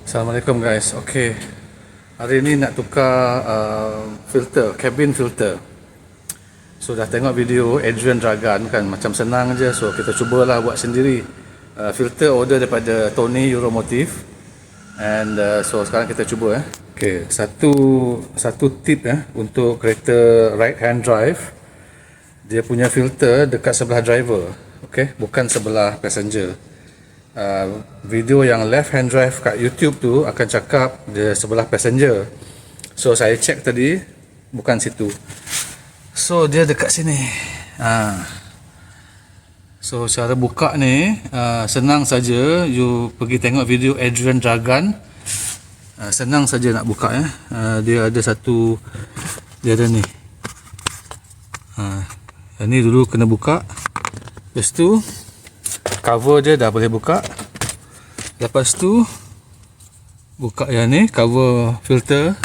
Assalamualaikum guys. Okey. Hari ni nak tukar filter, cabin filter. So dah tengok video Adrian Dragan kan, macam senang je. So kita cubalah buat sendiri. Filter order daripada Tony Euromotive. And so sekarang kita cuba Okey, satu tip untuk kereta right hand drive. Dia punya filter dekat sebelah driver. Okey, bukan sebelah passenger. Video yang left hand drive kat YouTube tu akan cakap dia sebelah passenger. So saya check tadi bukan situ. So dia dekat sini. So cara buka ni senang saja. You pergi tengok video Adrian Dragan. Senang saja nak buka dia ada satu, dia ada ni. Ini dulu kena buka. Lepas tu cover dia dah boleh buka. Lepas tu buka yang ni, cover filter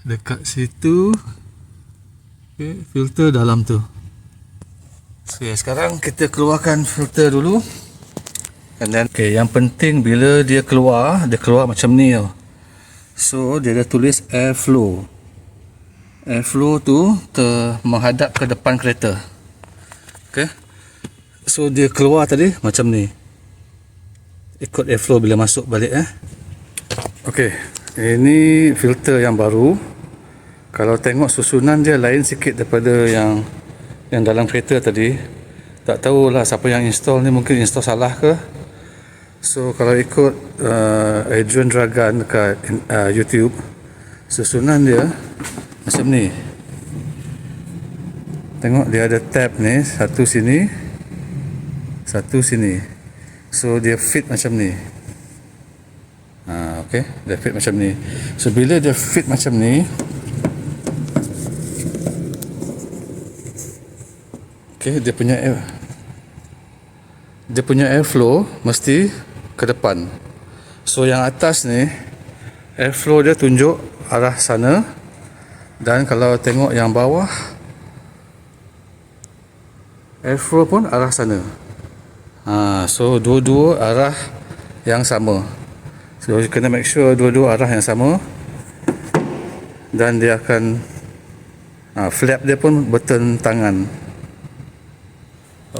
dekat situ. Okay, filter dalam tu. Okay, sekarang kita keluarkan filter dulu. And then, okay, yang penting bila dia keluar macam ni tau. So dia ada tulis airflow. Airflow tu menghadap ke depan kereta. Okay. So dia keluar tadi macam ni. Ikut airflow bila masuk balik Okey, ini filter yang baru. Kalau tengok susunan dia lain sikit daripada yang dalam kereta tadi. Tak tahulah siapa yang install ni, mungkin install salah ke. So kalau ikut Adrian Dragan dekat YouTube, susunan dia macam ni. Tengok dia ada tab ni, satu sini, satu sini. So dia fit macam ni. Okay, dia fit macam ni. So bila dia fit macam ni, okay, dia punya airflow mesti ke depan. So yang atas ni airflow dia tunjuk arah sana. Dan kalau tengok yang bawah, airflow pun arah sana. So dua-dua arah yang sama. So kena make sure dua-dua arah yang sama. Dan dia akan flap dia pun bertentangan.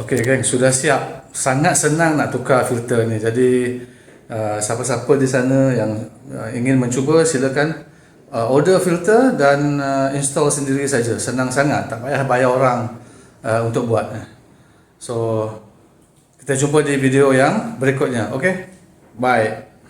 Okey geng, sudah siap. Sangat senang nak tukar filter ni. Jadi siapa-siapa di sana yang ingin mencuba, silakan order filter dan install sendiri saja. Senang sangat, tak payah bayar orang untuk buat. So kita jumpa di video yang berikutnya. Okey, bye.